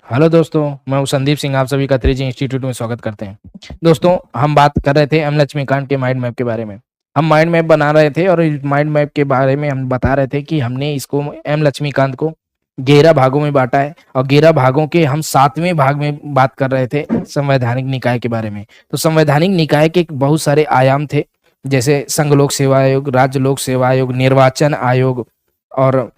Hello दोस्तों, मैं हूं संदीप सिंह। आप सभी का त्रिजी इंस्टीट्यूट में स्वागत करते हैं। दोस्तों, हम बात कर रहे थे एम लक्ष्मीकांत के माइंड मैप के बारे में। हम माइंड मैप बना रहे थे और इस माइंड मैप के बारे में हम बता रहे थे कि हमने इसको एम लक्ष्मीकांत को 11 भागों में बांटा है और 11 भागों के हम 7वें भाग में बात कर रहे थे संवैधानिक निकाय के बारे में। तो संवैधानिक निकाय के बहुत सारे आयाम थे, जैसे संघ लोक सेवा आयोग, राज्य लोक सेवा आयोग, निर्वाचन आयोग और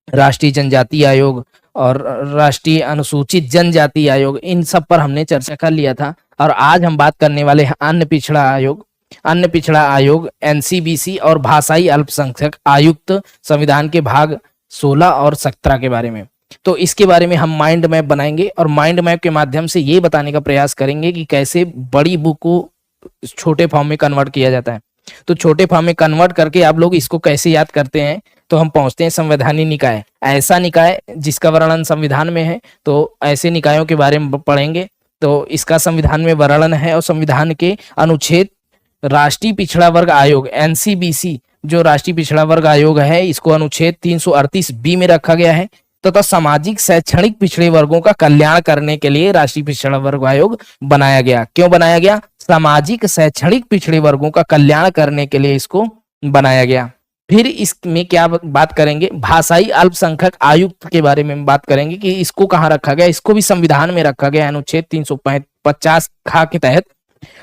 राष्ट्रीय जनजाति आयोग और राष्ट्रीय अनुसूचित जनजाति आयोग। इन सब पर हमने चर्चा कर लिया था और आज हम बात करने वाले हैं अन्य पिछड़ा आयोग एनसीबीसी और भाषाई अल्पसंख्यक आयुक्त संविधान के भाग 16 और 17 के बारे में। तो इसके बारे में हम माइंड मैप बनाएंगे और माइंड मैप के माध्यम से ये बताने का प्रयास करेंगे कि कैसे बड़ी बुक को छोटे फॉर्म में कन्वर्ट किया जाता है। तो छोटे फॉर्म में कन्वर्ट करके आप लोग इसको कैसे याद करते हैं, तो हम पहुंचते हैं संवैधानिक निकाय। ऐसा निकाय जिसका वर्णन संविधान में है, तो ऐसे निकायों के बारे में पढ़ेंगे। तो इसका संविधान में वर्णन है और संविधान के अनुच्छेद राष्ट्रीय पिछड़ा वर्ग आयोग एनसीबीसी, जो राष्ट्रीय पिछड़ा वर्ग आयोग है, इसको अनुच्छेद 338 बी में रखा गया है। तथा सामाजिक शैक्षणिक पिछड़े वर्गों का कल्याण करने के लिए राष्ट्रीय पिछड़ा वर्ग आयोग बनाया गया। क्यों बनाया गया? सामाजिक शैक्षणिक पिछड़े वर्गों का कल्याण करने के लिए इसको बनाया गया। फिर इसमें क्या बात करेंगे? भाषाई अल्पसंख्यक आयुक्त के बारे में बात करेंगे कि इसको कहाँ रखा गया। इसको भी संविधान में रखा गया अनुच्छेद 350 खा के तहत,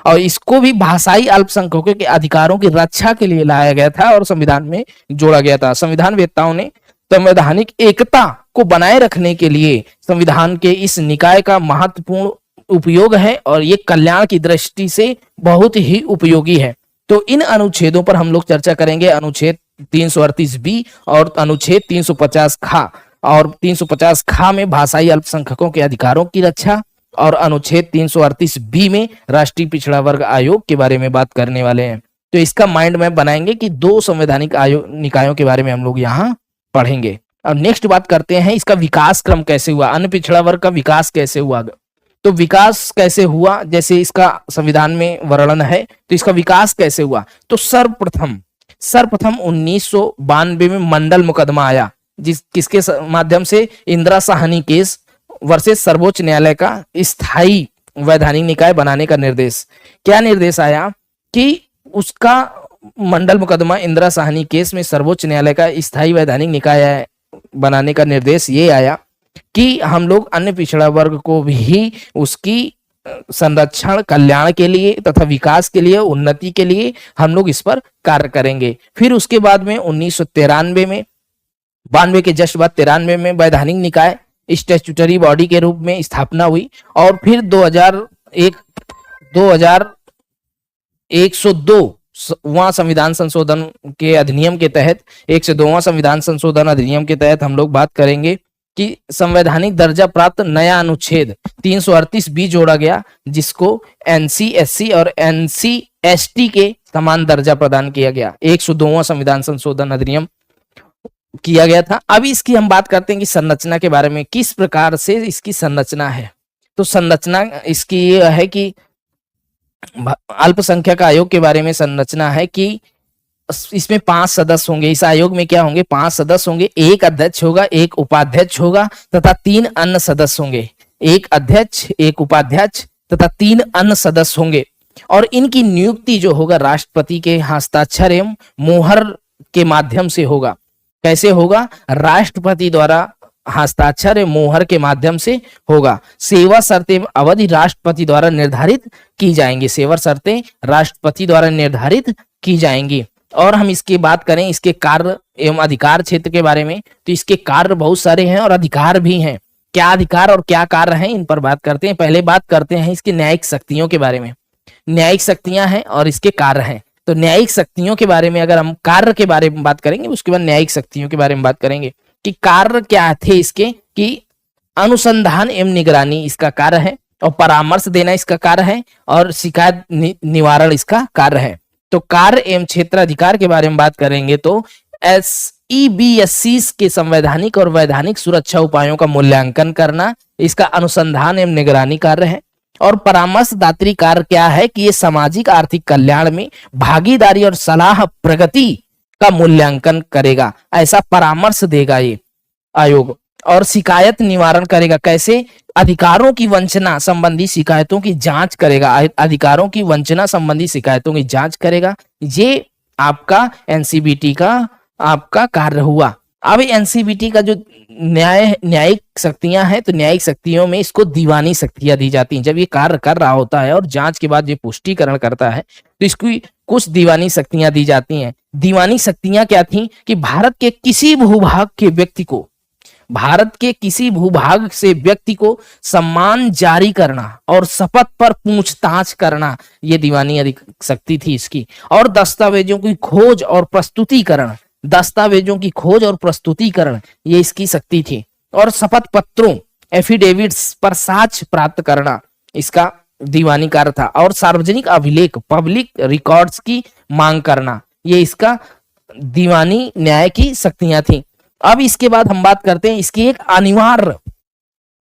और इसको भी भाषाई अल्पसंख्यकों के अधिकारों की रक्षा के लिए लाया गया था और संविधान में जोड़ा गया था। संविधान वेत्ताओं ने संवैधानिक एकता को बनाए रखने के लिए संविधान के इस निकाय का महत्वपूर्ण उपयोग है और ये कल्याण की दृष्टि से बहुत ही उपयोगी है। तो इन अनुच्छेदों पर हम लोग चर्चा करेंगे, अनुच्छेद 338 बी और अनुच्छेद 350 खा। और 350 खा में भाषाई अल्पसंख्यकों के अधिकारों की रक्षा और अनुच्छेद 338 बी में राष्ट्रीय पिछड़ा वर्ग आयोग के बारे में बात करने वाले हैं। तो इसका माइंड मैप बनाएंगे कि दो संवैधानिक आयोग निकायों के बारे में हम लोग यहाँ पढ़ेंगे। अब नेक्स्ट बात करते हैं इसका विकास क्रम कैसे हुआ, अन्य पिछड़ा वर्ग का विकास कैसे हुआ। तो विकास कैसे हुआ, जैसे इसका संविधान में वर्णन है, तो इसका विकास कैसे हुआ। तो सर्वप्रथम 1992 में मंडल मुकदमा आया, किसके माध्यम से? इंदिरा साहनी केस वर्सेस सर्वोच्च न्यायालय का स्थायी वैधानिक निकाय बनाने का निर्देश। क्या निर्देश आया कि उसका मंडल मुकदमा इंदिरा साहनी केस में सर्वोच्च न्यायालय का स्थायी वैधानिक निकाय बनाने का निर्देश ये आया कि हम लोग अन्य पिछड़ा वर्ग को भी उसकी संरक्षण, कल्याण के लिए तथा विकास के लिए, उन्नति के लिए हम लोग इस पर कार्य करेंगे। फिर उसके बाद में 1993 में, 92 के जस्ट बाद 93 में वैधानिक निकाय स्टैट्यूटरी बॉडी के रूप में स्थापना हुई। और फिर 2102वां संविधान संशोधन के अधिनियम के तहत, 102वां संविधान संशोधन अधिनियम के तहत हम लोग बात करेंगे कि संवैधानिक दर्जा प्राप्त नया अनुच्छेद 338 बी जोड़ा गया, जिसको एनसी एससी और एनसी एसटी के समान दर्जा प्रदान किया गया। 102वां संविधान संशोधन अधिनियम किया गया था। अभी इसकी हम बात करते हैं कि संरचना के बारे में, किस प्रकार से इसकी संरचना है। तो संरचना इसकी ये है कि अल्पसंख्यक आयोग के बारे में संरचना है कि इसमें 5 सदस्य होंगे। इस आयोग में क्या होंगे? 5 सदस्य होंगे। एक अध्यक्ष होगा, एक उपाध्यक्ष होगा तथा 3 अन्य सदस्य होंगे। एक अध्यक्ष, एक उपाध्यक्ष तथा 3 अन्य सदस्य होंगे। और इनकी नियुक्ति जो होगा राष्ट्रपति के हस्ताक्षर एवं मोहर के माध्यम से होगा। कैसे होगा? राष्ट्रपति द्वारा हस्ताक्षर एवं मोहर के माध्यम से होगा। सेवा शर्तें अवधि राष्ट्रपति द्वारा निर्धारित की जाएंगी। सेवा शर्तें राष्ट्रपति द्वारा निर्धारित की जाएंगी। और हम इसकी बात करें इसके कार्य एवं अधिकार क्षेत्र के बारे में, तो इसके कार्य बहुत सारे हैं और अधिकार भी हैं। क्या अधिकार और क्या कार्य हैं, इन पर बात करते हैं। पहले बात करते हैं इसकी न्यायिक शक्तियों के बारे में। न्यायिक शक्तियां हैं और इसके कार्य हैं। तो न्यायिक शक्तियों के बारे में अगर हम कार्य के बारे में बात करेंगे, उसके बाद न्यायिक शक्तियों के बारे में बात करेंगे कि कार्य क्या थे इसके, कि अनुसंधान एवं निगरानी इसका कार्य है और परामर्श देना इसका कार्य है और शिकायत निवारण इसका कार्य है। तो कार्य एवं क्षेत्राधिकार के बारे में बात करेंगे तो SEBSC के संवैधानिक और वैधानिक सुरक्षा उपायों का मूल्यांकन करना इसका अनुसंधान एवं निगरानी कार्य है। और परामर्शदात्री कार्य क्या है कि ये सामाजिक आर्थिक कल्याण में भागीदारी और सलाह प्रगति का मूल्यांकन करेगा, ऐसा परामर्श देगा ये आयोग। और शिकायत निवारण करेगा। कैसे? अधिकारों की वंचना संबंधी शिकायतों की जांच करेगा, अधिकारों की वंचना संबंधी शिकायतों की जांच करेगा। ये आपका एनसीबीटी का आपका कार्य हुआ। अब एनसीबीटी का जो न्यायिक शक्तियां हैं, तो न्यायिक शक्तियों में इसको दीवानी शक्तियां दी जाती हैं। जब ये कार्य कर रहा होता है और जांच के बाद ये पुष्टिकरण करता है, तो इसकी कुछ दीवानी शक्तियां दी जाती हैं। दीवानी शक्तियां क्या थी कि भारत के किसी भूभाग के व्यक्ति को, भारत के किसी भूभाग से व्यक्ति को सम्मान जारी करना और शपथ पर पूछताछ करना, ये दीवानी शक्ति थी इसकी। और दस्तावेजों की खोज और प्रस्तुतिकरण, दस्तावेजों की खोज और प्रस्तुतिकरण, ये इसकी शक्ति थी। और शपथ पत्रों, एफिडेविट्स पर साक्ष्य प्राप्त करना, इसका दीवानी कार्य था। और सार्वजनिक अभिलेख, पब्लिक रिकॉर्ड्स की मांग करना, ये इसका दीवानी न्याय की शक्तियां थी। अब इसके बाद हम बात करते हैं इसकी एक अनिवार्य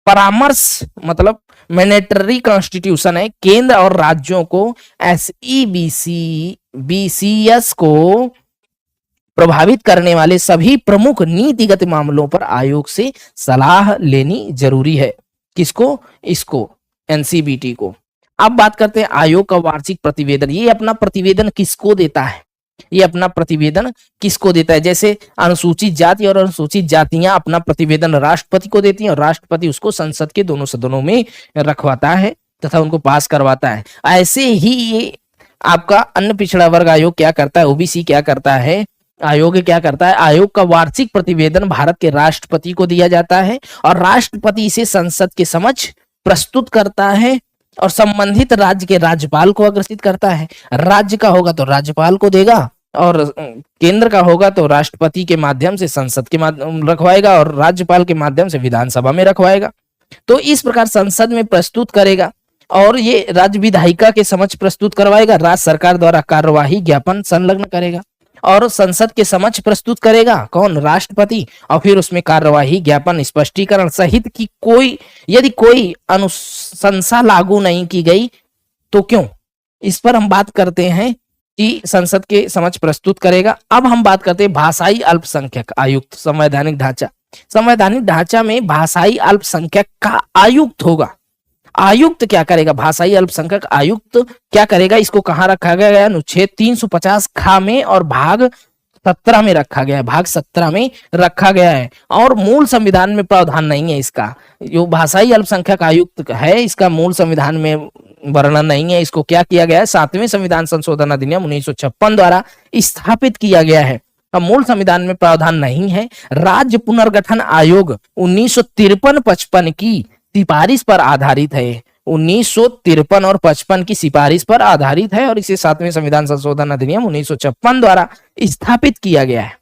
परामर्श, मतलब मैंडेटरी कॉन्स्टिट्यूशन है। केंद्र और राज्यों को बीसीएस को प्रभावित करने वाले सभी प्रमुख नीतिगत मामलों पर आयोग से सलाह लेनी जरूरी है। किसको? इसको, एनसीबीटी को। अब बात करते हैं आयोग का वार्षिक प्रतिवेदन। ये अपना प्रतिवेदन किसको देता है? ये अपना प्रतिवेदन किसको देता है? जैसे अनुसूचित जाति और अनुसूचित जातियां अपना प्रतिवेदन राष्ट्रपति को देती हैं, और राष्ट्रपति उसको संसद के दोनों सदनों में रखवाता है तथा उनको पास करवाता है। ऐसे ही ये आपका अन्य पिछड़ा वर्ग आयोग क्या करता है, ओबीसी क्या करता है, आयोग क्या करता है? आयोग का वार्षिक प्रतिवेदन भारत के राष्ट्रपति को दिया जाता है, और राष्ट्रपति इसे संसद के समक्ष प्रस्तुत करता है और संबंधित राज्य के राज्यपाल को अग्रसित करता है। राज्य का होगा तो राज्यपाल को देगा, और केंद्र का होगा तो राष्ट्रपति के माध्यम से संसद के माध्यम रखवाएगा, और राज्यपाल के माध्यम से विधानसभा में रखवाएगा। तो इस प्रकार संसद में प्रस्तुत करेगा, और ये राज्य विधायिका के समक्ष प्रस्तुत करवाएगा। राज्य सरकार द्वारा कार्यवाही ज्ञापन संलग्न करेगा और संसद के समक्ष प्रस्तुत करेगा। कौन? राष्ट्रपति। और फिर उसमें कार्यवाही ज्ञापन, स्पष्टीकरण सहित की कोई, यदि कोई अनुशंसा लागू नहीं की गई तो क्यों, इस पर हम बात करते हैं कि संसद के समक्ष प्रस्तुत करेगा। अब हम बात करते हैं भाषाई अल्पसंख्यक आयुक्त, संवैधानिक ढांचा। संवैधानिक ढांचा में भाषाई अल्पसंख्यक का आयुक्त होगा। आयुक्त क्या करेगा? भाषाई अल्पसंख्यक आयुक्त क्या करेगा? इसको कहां रखा गया है? अनुच्छेद 350 खा में और भाग 17 में रखा गया है, भाग 17 में रखा गया है। और मूल संविधान में प्रावधान नहीं है इसका। जो भाषाई अल्पसंख्यक आयुक्त है, इसका मूल संविधान में वर्णन नहीं है। इसको क्या किया गया है? 7वें संविधान संशोधन अधिनियम 1956 द्वारा स्थापित किया गया है। अब मूल संविधान में प्रावधान नहीं है। राज्य पुनर्गठन आयोग 1953-55 की सिफारिश पर आधारित है। 1953 और 55 की सिफारिश पर आधारित है, और इसे 7वें संविधान संशोधन अधिनियम 1956 द्वारा स्थापित किया गया है।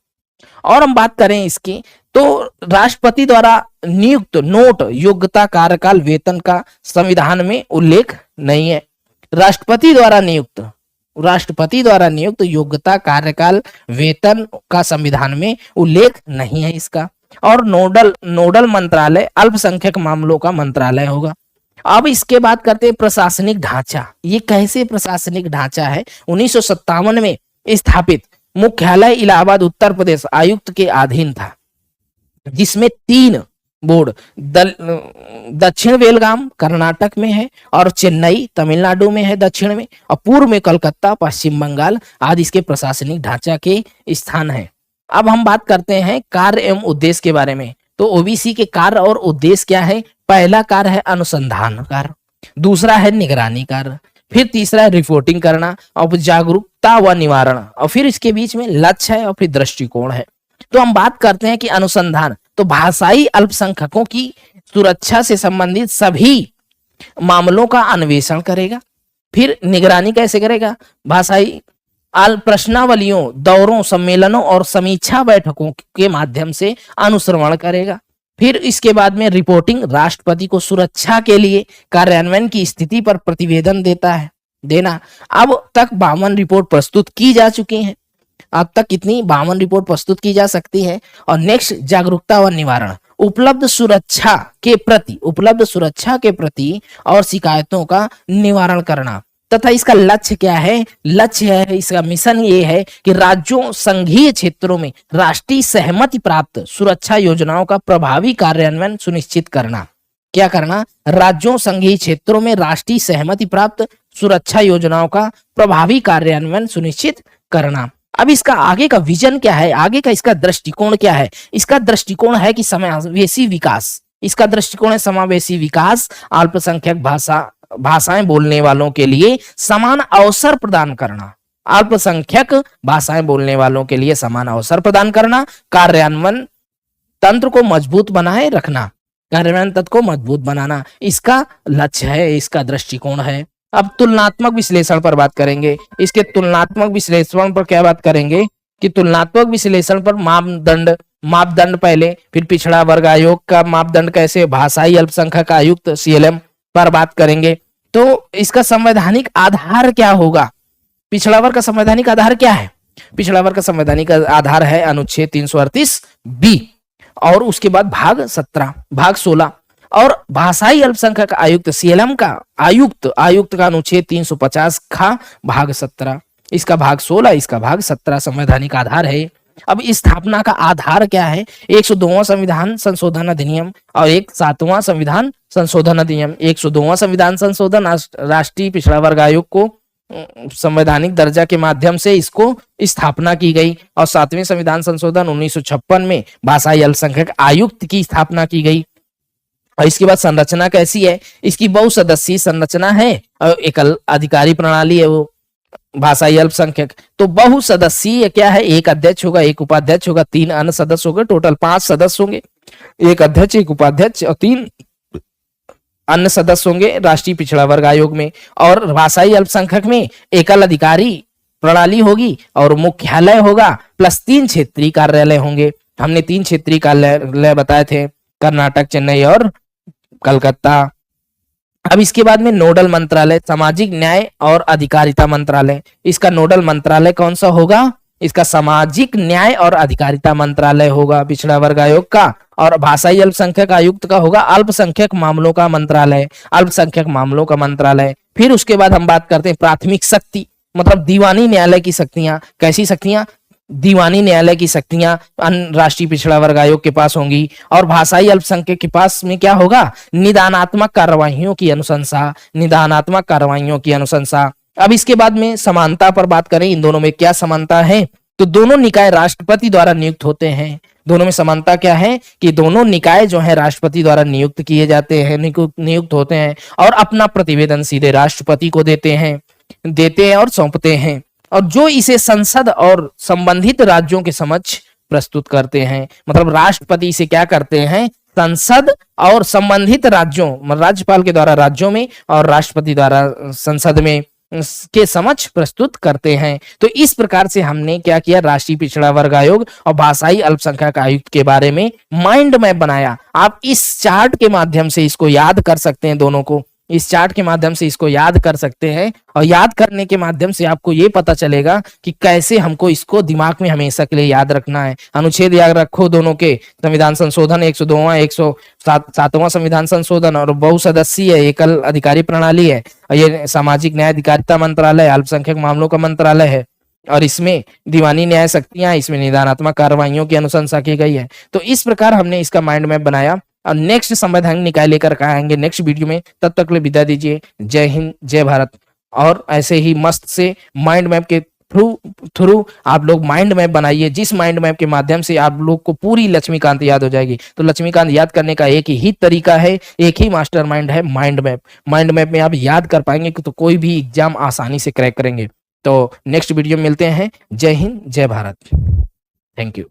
और हम बात करें इसकी, तो राष्ट्रपति द्वारा नियुक्त नोट योग्यता कार्यकाल वेतन का संविधान में उल्लेख नहीं है। राष्ट्रपति द्वारा नियुक्त योग्यता कार्यकाल वेतन का संविधान में उल्लेख नहीं है इसका। और नोडल मंत्रालय अल्पसंख्यक मामलों का मंत्रालय होगा। अब इसके बाद करते हैं प्रशासनिक ढांचा। ये कैसे प्रशासनिक ढांचा है? 1957 में स्थापित मुख्यालय इलाहाबाद उत्तर प्रदेश आयुक्त के अधीन था, जिसमें 3 बोर्ड, दक्षिण बेलगाम कर्नाटक में है, और चेन्नई तमिलनाडु में है दक्षिण में, और पूर्व में कलकत्ता पश्चिम बंगाल आदि इसके प्रशासनिक ढांचा के स्थान है। अब हम बात करते हैं कार्य एवं उद्देश्य के बारे में। तो ओबीसी के कार्य और उद्देश्य क्या है? पहला कार्य है अनुसंधान कार्य, दूसरा है निगरानी कार्य, फिर तीसरा है रिपोर्टिंग करना, और जागरूकता व निवारण, और फिर इसके बीच में लक्ष्य है और फिर दृष्टिकोण है। तो हम बात करते हैं कि अनुसंधान, तो भाषाई अल्पसंख्यकों की सुरक्षा से संबंधित सभी मामलों का अन्वेषण करेगा। फिर निगरानी कैसे करेगा? भाषाई प्रश्नावलियों, दौरों, सम्मेलनों और समीक्षा बैठकों के माध्यम से अनुश्रवण करेगा। फिर इसके बाद में रिपोर्टिंग, राष्ट्रपति को सुरक्षा के लिए कार्यान्वयन की स्थिति पर प्रतिवेदन देना। अब तक 52 रिपोर्ट प्रस्तुत की जा चुकी हैं। अब तक कितनी? 52 रिपोर्ट प्रस्तुत की जा सकती है। और नेक्स्ट, जागरूकता व निवारण, उपलब्ध सुरक्षा के प्रति और शिकायतों का निवारण करना तथा इसका लक्ष्य क्या है? लक्ष्य है, इसका मिशन ये है कि राज्यों संघीय क्षेत्रों में राष्ट्रीय सहमति प्राप्त सुरक्षा योजनाओं का प्रभावी कार्यान्वयन सुनिश्चित करना। क्या करना? राज्यों संघीय क्षेत्रों में राष्ट्रीय सहमति प्राप्त सुरक्षा योजनाओं का प्रभावी कार्यान्वयन सुनिश्चित करना। अब इसका आगे का विजन क्या है? आगे का इसका दृष्टिकोण क्या है? इसका दृष्टिकोण है कि समावेशी विकास। इसका दृष्टिकोण है समावेशी विकास, अल्पसंख्यक भाषाएं बोलने वालों के लिए समान अवसर प्रदान करना। अल्पसंख्यक भाषाएं बोलने वालों के लिए समान अवसर प्रदान करना, कार्यान्वयन तंत्र को मजबूत बनाए रखना, कार्यान्वयन तंत्र को मजबूत बनाना इसका लक्ष्य है, इसका दृष्टिकोण है। अब तुलनात्मक विश्लेषण पर बात करेंगे। इसके तुलनात्मक विश्लेषण पर क्या बात करेंगे कि तुलनात्मक विश्लेषण पर मापदंड पहले, फिर पिछड़ा वर्ग आयोग का मापदंड कैसे, भाषाई अल्पसंख्यक आयुक्त CLM पर बात करेंगे। तो इसका संवैधानिक आधार क्या होगा? पिछड़ा वर्ग का संवैधानिक आधार क्या है? पिछड़ा वर्ग का संवैधानिक आधार है अनुच्छेद 338B और उसके बाद भाग 16 और भाषाई अल्पसंख्यक आयुक्त CLM का आयुक्त का अनुच्छेद 350 का भाग 17, इसका भाग 16, इसका भाग 17 संवैधानिक आधार है। अब इस स्थापना का आधार क्या है? 102वां संविधान संशोधन अधिनियम और 7वां संविधान संशोधन अधिनियम। 102वां संविधान संशोधन राष्ट्रीय पिछड़ा वर्ग आयोग को संवैधानिक दर्जा के माध्यम से इसको स्थापना की गई और 7वें संविधान संशोधन 1956 में भाषाई अल्पसंख्यक आयुक्त की स्थापना की गई। और इसके बाद संरचना कैसी है? इसकी बहुसदस्यीय संरचना है और एकल अधिकारी प्रणाली है वो भाषाई अल्पसंख्यक। तो बहुसदस्यीय क्या है? एक अध्यक्ष होगा, एक उपाध्यक्ष होगा, 3 अन्य सदस्य होंगे, टोटल 5 सदस्य होंगे। एक अध्यक्ष, एक उपाध्यक्ष और 3 अन्य सदस्य होंगे राष्ट्रीय पिछड़ा वर्ग आयोग में। और भाषाई अल्पसंख्यक में एकल अधिकारी प्रणाली होगी और मुख्यालय होगा प्लस 3 क्षेत्रीय कार्यालय होंगे। हमने 3 क्षेत्रीय कार्यालय बताए थे, कर्नाटक, चेन्नई और कलकत्ता। अब इसके बाद में नोडल मंत्रालय, सामाजिक न्याय और अधिकारिता मंत्रालय। इसका नोडल मंत्रालय कौन सा होगा? इसका सामाजिक न्याय और अधिकारिता मंत्रालय होगा पिछड़ा वर्ग आयोग का। और भाषाई अल्पसंख्यक आयुक्त का होगा अल्पसंख्यक मामलों का मंत्रालय, अल्पसंख्यक मामलों का मंत्रालय। फिर उसके बाद हम बात करते हैं प्राथमिक शक्ति, मतलब दीवानी न्यायालय की शक्तियां। कैसी शक्तियां? दीवानी न्यायालय की शक्तियां राष्ट्रीय पिछड़ा वर्ग आयोग के पास होंगी। और भाषाई अल्पसंख्यक के पास में क्या होगा? निदानात्मक कार्रवाइयों की अनुशंसा, निदानात्मक कार्रवाइयों की अनुशंसा। अब इसके बाद में समानता पर बात करें, इन दोनों में क्या समानता है? तो दोनों निकाय राष्ट्रपति द्वारा नियुक्त होते हैं। दोनों में समानता क्या है कि दोनों निकाय जो है राष्ट्रपति द्वारा नियुक्त किए जाते हैं, नियुक्त होते हैं और अपना प्रतिवेदन सीधे राष्ट्रपति को देते हैं और सौंपते हैं, और जो इसे संसद और संबंधित राज्यों के समक्ष प्रस्तुत करते हैं। मतलब राष्ट्रपति इसे क्या करते हैं? संसद और संबंधित राज्यों, राज्यपाल के द्वारा राज्यों में और राष्ट्रपति द्वारा संसद में के समक्ष प्रस्तुत करते हैं। तो इस प्रकार से हमने क्या किया? राष्ट्रीय पिछड़ा वर्ग आयोग और भाषाई अल्पसंख्यक आयुक्त के बारे में माइंड मैप बनाया। आप इस चार्ट के माध्यम से इसको याद कर सकते हैं, दोनों को इस चार्ट के माध्यम से इसको याद कर सकते हैं। और याद करने के माध्यम से आपको ये पता चलेगा कि कैसे हमको इसको दिमाग में हमेशा के लिए याद रखना है। अनुच्छेद याद रखो दोनों के, संविधान संशोधन 102वां 107वां संविधान संशोधन और बहुसदस्यीय एकल अधिकारी प्रणाली है। और ये सामाजिक न्याय अधिकारिता मंत्रालय अल्पसंख्यक मामलों का मंत्रालय है और इसमें दीवानी न्याय शक्तियां, इसमें निदानात्मक कार्रवाइयों की अनुशंसा की गई है। तो इस प्रकार हमने इसका माइंड मैप बनाया और नेक्स्ट संवैधानिक निकाय लेकर आएंगे नेक्स्ट वीडियो में। तब तक के लिए विदा दीजिए। जय हिंद, जय भारत। और ऐसे ही मस्त से माइंड मैप के थ्रू आप लोग माइंड मैप बनाइए, जिस माइंड मैप के माध्यम से आप लोग को पूरी लक्ष्मीकांत याद हो जाएगी। तो लक्ष्मीकांत याद करने का एक ही तरीका है, एक ही मास्टर माइंड है, माइंड मैप। माइंड मैप में आप याद कर पाएंगे तो कोई भी एग्जाम आसानी से क्रैक करेंगे। तो नेक्स्ट वीडियो में मिलते हैं। जय हिंद, जय भारत। Thank you.